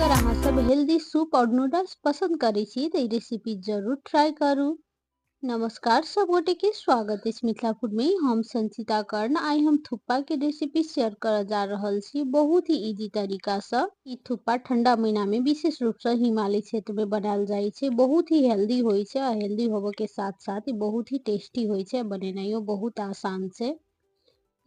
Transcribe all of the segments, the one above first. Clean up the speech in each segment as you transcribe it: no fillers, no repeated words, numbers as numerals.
अगर अहाँ सब हेल्दी सूप और नूडल्स पसंद करै छी तऽ ई रेसिपी जरूर ट्राई करू। नमस्कार सबगोटे के स्वागत अछि मिथिला फूड में। हम संचिता कर्ण आई हम थुप्पा के रेसिपी शेयर कर जा रहल छी बहुत ही इजी तरीका से। ई थुप्पा ठंडा महीना में विशेष रूप से हिमालय क्षेत्र में बनायल जाय छै। बहुत ही हेल्दी होय छै आ हेल्दी होबे के साथ साथ ई बहुत ही टेस्टी होय छै। बनेनाइयो बहुत आसान छै।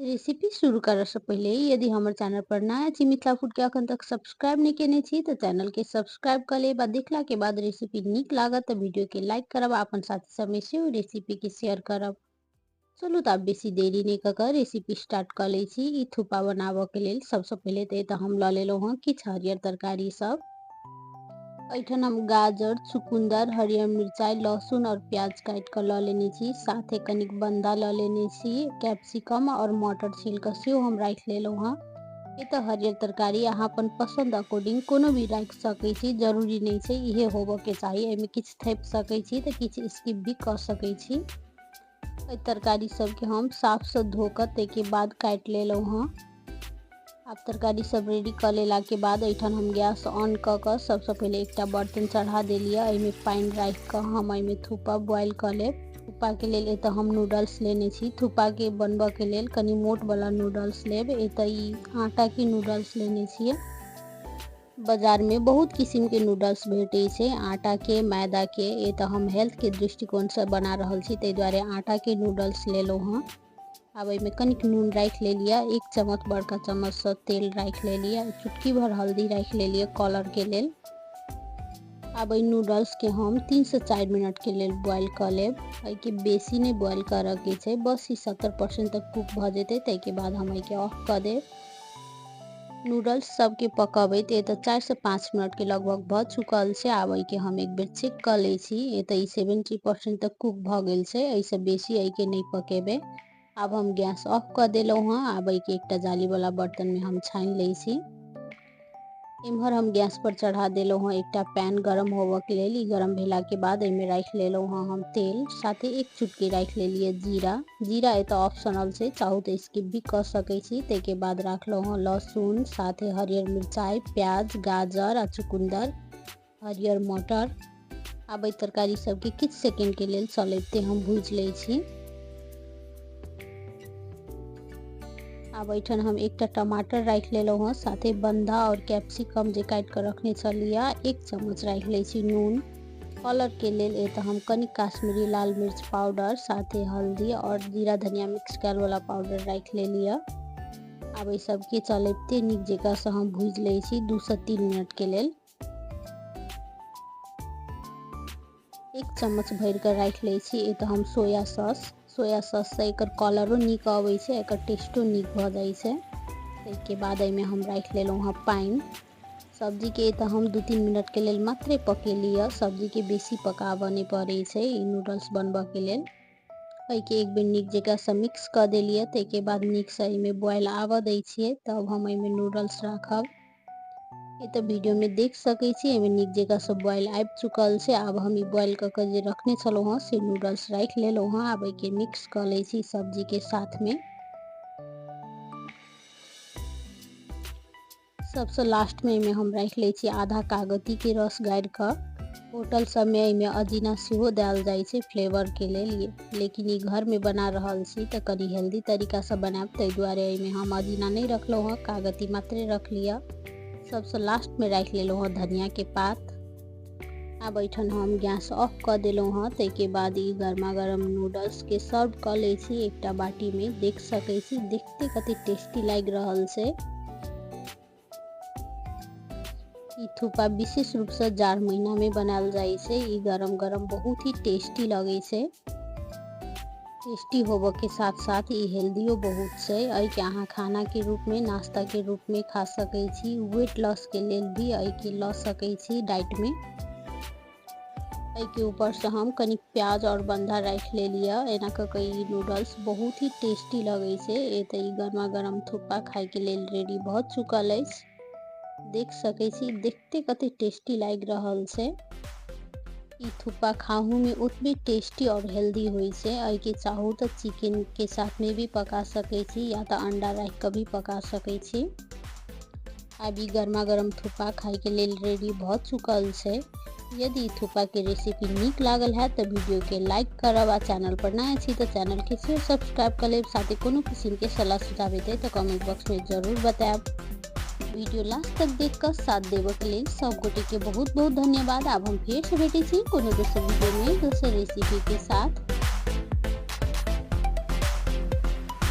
रेसिपी शुरू करऽ से पहले यदि हमर चैनल पर नया छी मिथिला फूड के अखन तक सब्सक्राइब नहीं केने छी तो चैनल के सब्सक्राइब कर लेब। देखला के बाद रेसिपी नीक लागत तो वीडियो के लाइक करब, अपन साथी सब में से रेसिपी के शेयर करब। चलू तो आब बेसी देरी नहीं क के रेसिपी स्टार्ट कर ले छी। ई थुप्पा बनाबे के लेल सबसे पहले तो हम ल लेलहुँ हँ किछ हरियर तरकारी सब। एठन हम गाजर, चुकुंदर, हरियर मिर्चाई, लहसुन और प्याज काट के ल लेने छी। साथे कनिक बंधा ल लेने छी, कैप्सिकम और मटर छील के सेहो हम राख लेलहुँ हँ। ये तो हरियर तरकारी अहाँ अपन पसंद अकॉर्डिंग कोनो भी राख सकै छी, जरूरी नहीं छै इहे होबे के चाही। एमे किछ थेप सकै छी तो किछ स्किप भी कर सकै छी। ए तरकारी सब के हम साफ से धो के ते के बाद काट लेलहुँ हँ। अब तरकारी सब रेडी कर लेला के बाद एठन हम गैस ऑन क के सबसे पहले एकटा बर्तन चढ़ा देलिए। एमे पानी राख के हम एमे थुप्पा बॉयल कर लेब। थुप्पा के लेल एत हम नूडल्स लेने छी। थुप्पा के बनबे के लेल कनी मोट वाला नूडल्स लेब। एत ई आटा के नूडल्स लेने छिए। बाजार में बहुत किस्म के नूडल्स भेटे छै, आटा के, मैदा के। ये तो हम हेल्थ के दृष्टिकोण से बना रहल छी ते द्वारे आटा के नूडल्स लेलहुँ हँ। अब एमे कनिक नून राख लेलिए, 1 चम्मच बड़का चम्मच से तेल राख लेलिए, चुटकी भर हल्दी राख लेलिए कलर के लेल। अब ई नूडल्स के हम 3 से 4 मिनट के लेल बॉयल कर लेब। एहि के बेसी नहीं बॉयल करे के छै, बस ई 70% तक कुक भ जेते तै के बाद हम एहि के ऑफ कर देब। नूडल्स सब के पकबैत ये तो 4 से 5 मिनट के लगभग भ चुकल छै। आब एहि के हम एक बेर चेक कर ले छी। ये तो ई 70% तक कुक भ गेल छै, एहि से बेसी एहि के नहीं पकेबे। अब हम गैस ऑफ कर देलहुँ हँ। आब एहि के एकटा जाली वाला बर्तन में हम छान ले छी। इम्हर हम गैस पर चढ़ा देलहुँ हँ एकटा पैन गरम होबे के लेल। ई गरम भेला के बाद एमे राख लेलहुँ हँ हम तेल, साथे एक चुटकी राख लेलिए जीरा। जीरा एत ऑप्शनल छै, चाहू तो स्किप भी कर सकै छी। ते के बाद राखलहुँ हँ लहसुन, साथे हरियर मिर्चाई, प्याज, गाजर आ चुकुंदर, हरियर मटर। आब एहि तरकारी सब के किछ सेकंड के लेल चलैते हम भूज ले छी। अब एठन हम एकटा टमाटर राख लेलहुँ हँ, साथे बंधा और कैप्सिकम जे काट के रखने छलिए 1 चम्मच राख ले छी नून। कलर के लेल एत हम कनिक काश्मीरी लाल मिर्च पाउडर, साथे हल्दी और जीरा धनिया मिक्स कैल वाला पाउडर राख लेलिए। अब ई सब के चलैते नीक जगह से हम भूज ले छी 2 से 3 मिनट के लेल। 1 चम्मच भर के राख ले छी। एत हम सोया सॉस से एकर कलरो नीक आबै छै, एकर टेस्टो नीक भ जाइ छै। ताहि के बाद एमे हम राख लेलहुँ हँ पानी। सब्जी के एत हम 2-3 मिनट के लेल मात्रे पकेलिए, सब्जी के बेसी पकाबे नहीं पड़े छै ई नूडल्स बनबे के लेल। एहि के एक बेर नीक जगह से मिक्स कर देलिए। ताहि के बाद नीक से एमे बॉयल आवे दै छिए, तब हम एमे नूडल्स राखब। ये तो वीडियो में देख सकै छी एमे नीक जगह से बॉयल आबि चुकल छै। आब हम ई बॉयल क के जे रखने छलहुँ हँ से नूडल्स राख लेलहुँ हँ। आब एहि के मिक्स कर ले छी सब्जी के साथ में। सबसे लास्ट में एमे हम राख ले छी आधा कागती के रस गारि के। होटल सब में एमे अजीना सेहो देल जाइ छै फ्लेवर के लेल, लेकिन ई घर में बना रहल छी तो कनी हेल्दी तरीका से बनाएब, ताहि द्वारे एमे हम अजीना नहीं रखलहुँ हँ, कागती मात्रे रख लिया। सबसे लास्ट में राख लेलहुँ हँ धनिया के पात। अब एठन हम गैस ऑफ कर देलहुँ हँ। ताहि के बाद ई गर्मा गर्म नूडल्स के सर्व कर ले छी एकटा बाटी में। देख सकै छी देखते कते टेस्टी लाग रहल छै। ई थुप्पा विशेष रूप से जाड़ महीना में बनायल जाइ छै। ई गरम गरम बहुत ही टेस्टी लगे छै। टेस्टी होबे के साथ साथ ई हेल्दियो बहुत छै। एहि के अहाँ खाना के रूप में, नाश्ता के रूप में खा सकै छी। वेट लॉस के लेल भी एहि के ल सकै छी डाइट में। एहि के ऊपर से हम कनिक प्याज और बंधा राख लेलिए। एना क के ई नूडल्स बहुत ही टेस्टी लगे छै। ए त ई गर्मा गर्म थुप्पा खाय के लेल रेडी भ चुकल अछि। देख सकै छी देखते कते टेस्टी लाग रहल छै। ई थुप्पा खाहू में उतबे टेस्टी और हेल्दी होय छै। एहि के चाहू तो चिकन के साथ में भी पका सकै छी या तो अंडा राख के भी पका सकै छी। अभी गर्मा गर्म थुप्पा खाए के लेल रेडी भ चुकल छै। यदि थुप्पा के रेसिपी नीक लागल है तो वीडियो के लाइक करब आ चैनल पर नया छी तो चैनल के शेयर सब्सक्राइब कर लेब। साथ ही कोनो किस्म के सलाह सुझाव हेतै तो कमेंट बॉक्स में जरूर बताएब। वीडियो लास्ट तक देख कर साथ देबऽ के लेल सब गोटे के बहुत बहुत धन्यवाद। अब हम फिर से भेटै छी कोनो दोसर वीडियो में दोसर रेसिपी के साथ।